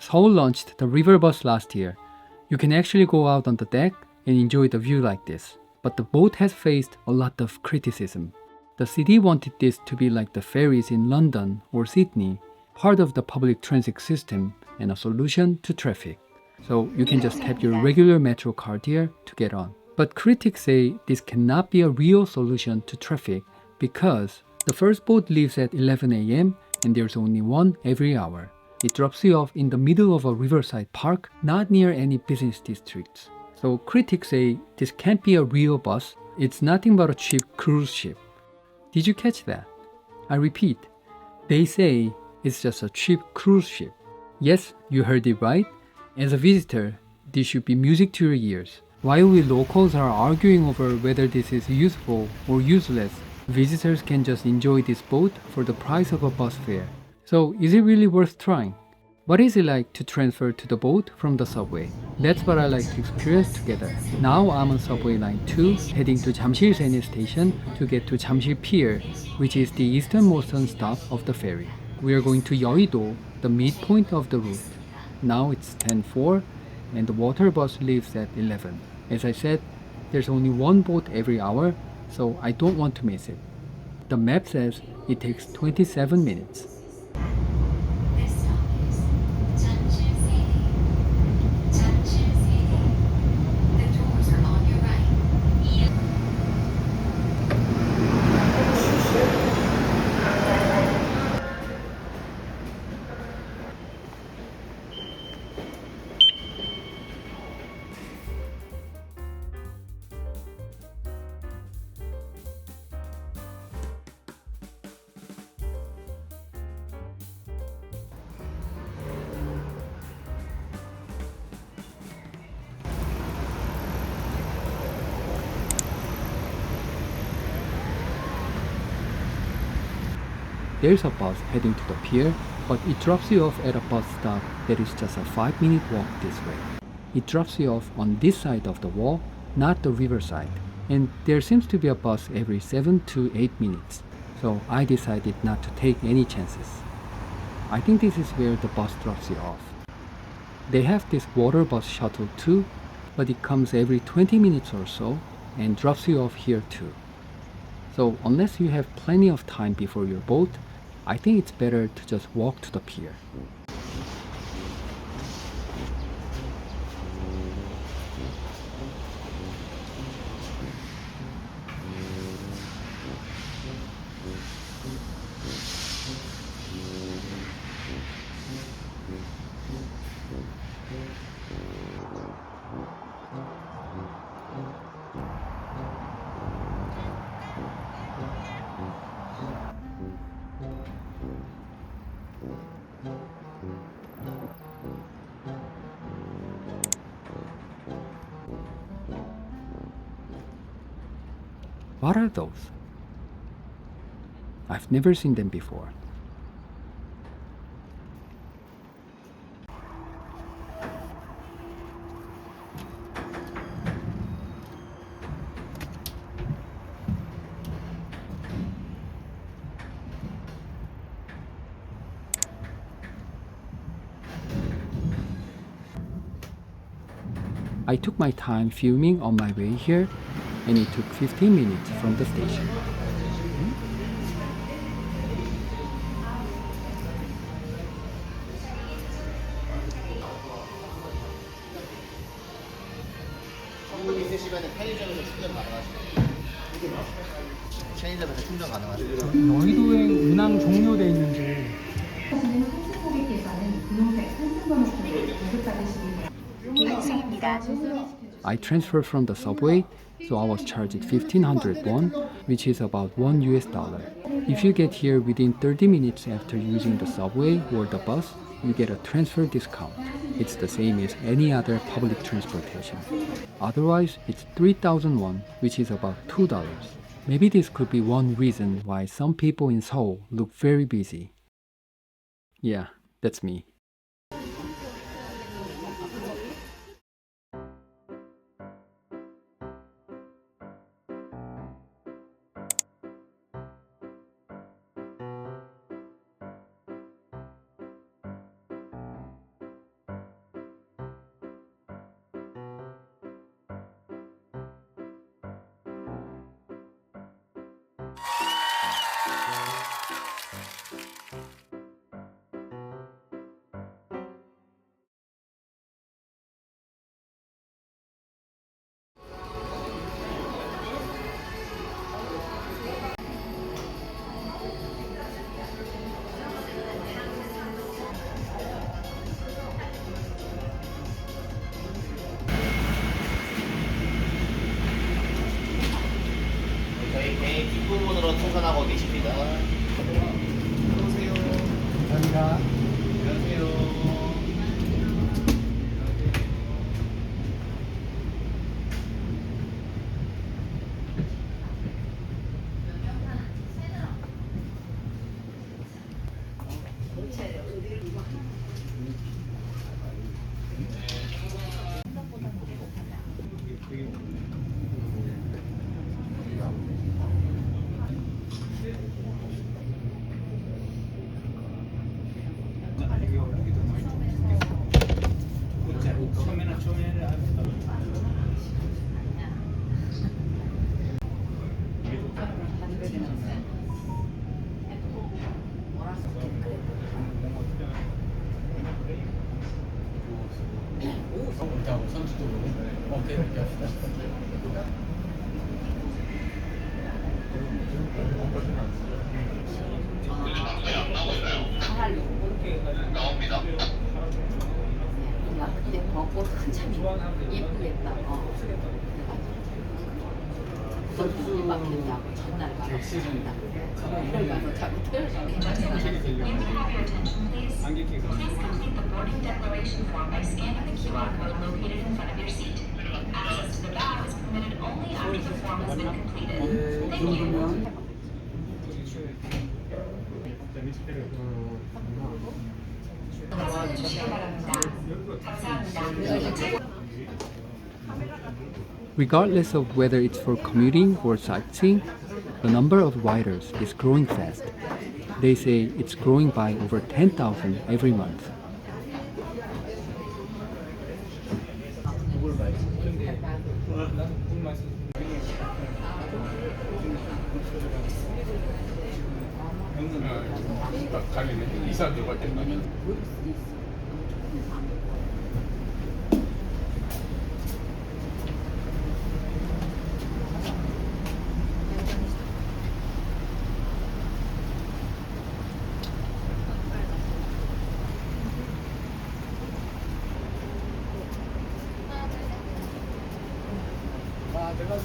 Seoul launched the river bus last year. You can actually go out on the deck and enjoy the view like this. But the boat has faced a lot of criticism. The city wanted this to be like the ferries in London or Sydney, part of the public transit system and a solution to traffic. So you can just tap your regular metro card here to get on. But critics say this cannot be a real solution to traffic because the first boat leaves at 11 a.m. and there's only one every hour. It drops you off in the middle of a riverside park, not near any business districts. So critics say this can't be a real bus, it's nothing but a cheap cruise ship. Did you catch that? I repeat, they say it's just a cheap cruise ship. Yes, you heard it right. As a visitor, this should be music to your ears. While we locals are arguing over whether this is useful or useless, visitors can just enjoy this boat for the price of a bus fare. So is it really worth trying? What is it like to transfer to the boat from the subway? That's what I like to experience together. Now I'm on subway line 2, heading to Jamsilsaenae Station to get to Jamsil Pier, which is the easternmost stop of the ferry. We are going to Yeouido, the midpoint of the route. Now it's 10:04 and the water bus leaves at 11. As I said, there's only one boat every hour, so I don't want to miss it. The map says it takes 27 minutes. There's a bus heading to the pier, but it drops you off at a bus stop that is just a 5-minute walk this way. It drops you off on this side of the wall, not the riverside. And there seems to be a bus every 7 to 8 minutes. So I decided not to take any chances. I think this is where the bus drops you off. They have this water bus shuttle too, but it comes every 20 minutes or so and drops you off here too. So unless you have plenty of time before your boat, I think it's better to just walk to the pier. What are those? I've never seen them before. I took my time filming on my way here, and it took 15 minutes from the station. 여의도에 운항 종료돼 있는데 I transferred from the subway, so I was charged 1500 won, which is about $1. If you get here within 30 minutes after using the subway or the bus, you get a transfer discount. It's the same as any other public transportation. Otherwise, it's 3000 won, which is about $2. Maybe this could be one reason why some people in Seoul look very busy. Yeah, that's me. 야, 근데 벚꽃 한참 예쁘겠다. 얼굴이 막힌다고 전날 가서 전날 가서 자꾸 틀어져. Please complete the boarding declaration form by scanning the QR code located in front of your seat. Access to the bow is permitted only after the form has been completed. Thank you. 주시기 바랍니다. 감사합니다. Regardless of whether it's for commuting or sightseeing, the number of riders is growing fast. They say it's growing by over 10,000 every month.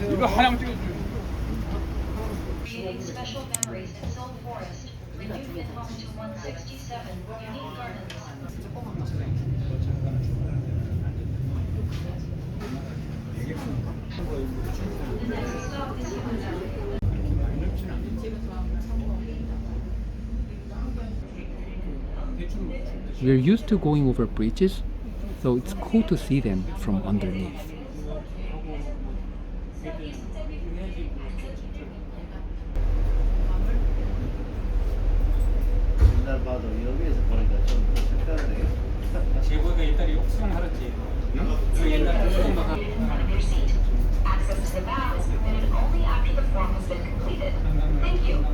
이거 하나만 찍어줘. Creating special memories in Seoul Forest when you've been home to 167 unique gardens. The next stop is Yeouido. We're used to going over bridges, so it's cool to see them from underneath. 옛날 봐도 여기에서 보니까 좀 색다르네. 제보가 옛날에 옥수영 하랬지. 그 옛날 옥수영 가. In front of your seat. Access to the bow is permitted only after the form has been completed. Thank you.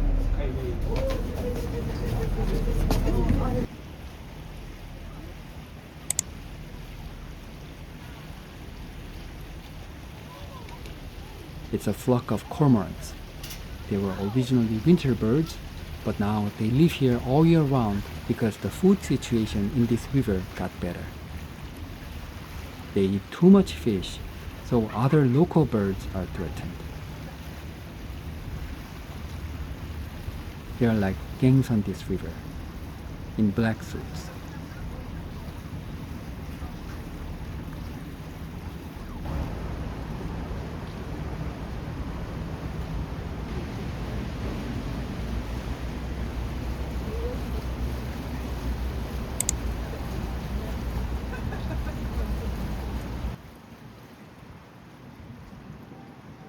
It's a flock of cormorants. They were originally winter birds, but now they live here all year round because the food situation in this river got better. They eat too much fish, so other local birds are threatened. They are like gangs on this river, in black suits.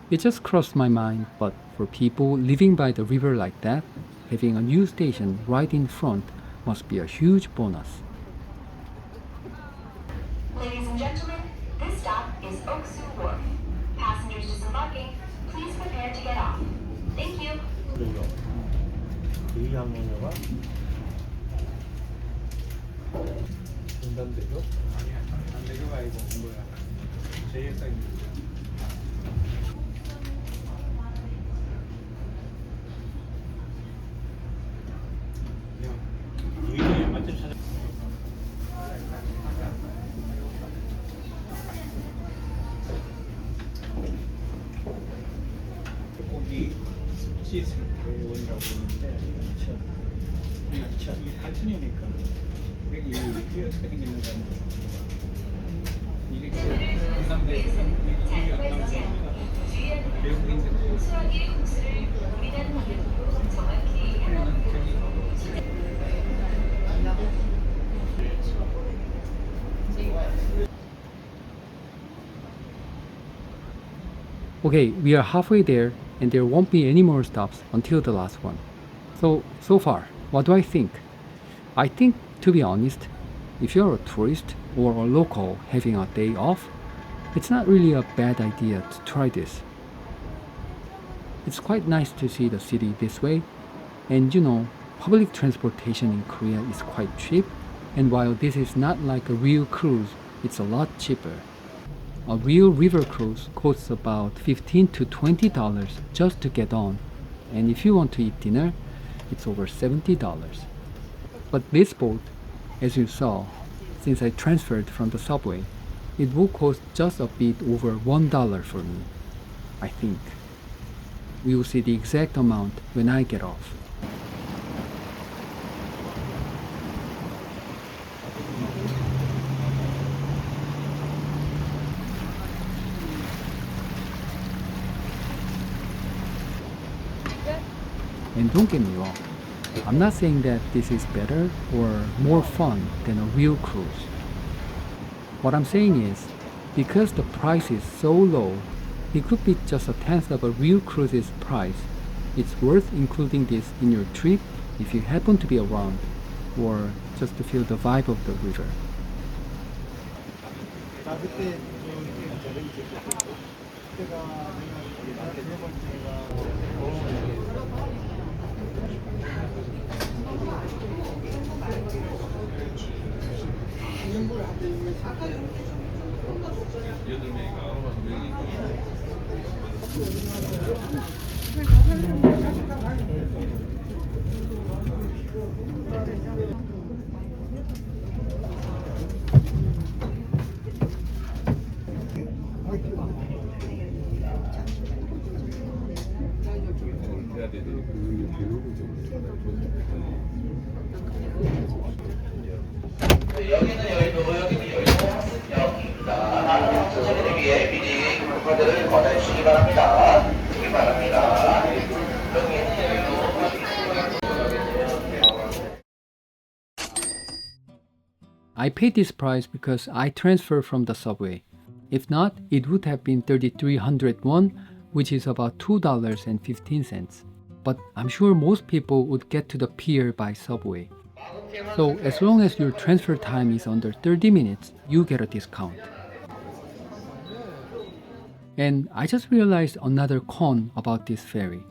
It just crossed my mind, but for people living by the river like that, having a new station right in front must be a huge bonus. Ladies and gentlemen, this stop is Oksu Wharf. Passengers disembarking, please prepare to get off. Thank you. 이 항공료가 중단되죠? 아니야, 안 내려가 이거 뭐야? JSI. 거기 시스 원이라고 있는데 이 하천이니까 여기 이게 어떻게 생겼는가 이렇게 공감대 외국인들 수화기의 국수를 우리나라 방향으로 정확히 하면은 저기 Okay, we are halfway there, and there won't be any more stops until the last one. So far, what do I think? I think, to be honest, if you're a tourist or a local having a day off, it's not really a bad idea to try this. It's quite nice to see the city this way, and you know, public transportation in Korea is quite cheap, and while this is not like a real cruise, it's a lot cheaper. a real river cruise costs about $15 to $20 just to get on, and if you want to eat dinner, it's over $70. But this boat, as you saw, since I transferred from the subway, it will cost just a bit over $1 for me, I think. We will see the exact amount when I get off. And don't get me wrong, I'm not saying that this is better or more fun than a real cruise. What I'm saying is, because the price is so low, it could be just a tenth of a real cruise's price. It's worth including this in your trip if you happen to be around, or just to feel the vibe of the river. 여기는 여의도역입니다. 주차를 위해 미리 물건들을 꺼내주시기 바랍니다. I paid this price because I transferred from the subway. If not, it would have been 3,300 won, which is about $2.15. But I'm sure most people would get to the pier by subway. So as long as your transfer time is under 30 minutes, you get a discount. And I just realized another con about this ferry.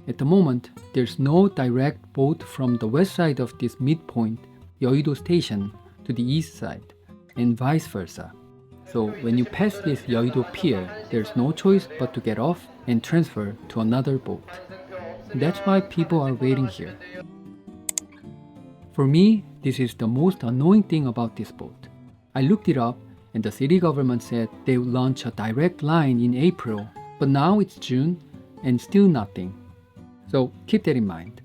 At the moment, there's no direct boat from the west side of this midpoint, Yeouido Station, to the east side, and vice versa. So when you pass this Yeouido Pier, there's no choice but to get off and transfer to another boat. That's why people are waiting here. For me, this is the most annoying thing about this boat. I looked it up and the city government said they would launch a direct line in April, but now it's June and still nothing. So keep that in mind.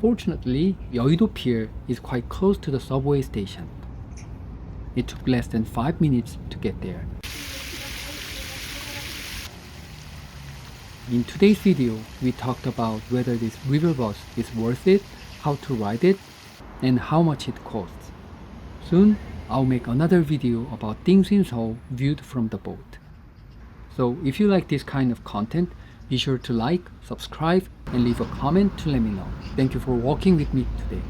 Fortunately, Yeouido Pier is quite close to the subway station. It took less than 5 minutes to get there. In today's video, we talked about whether this river bus is worth it, how to ride it, and how much it costs. Soon, I'll make another video about things in Seoul viewed from the boat. So if you like this kind of content, be sure to like, subscribe, and leave a comment to let me know. Thank you for walking with me today.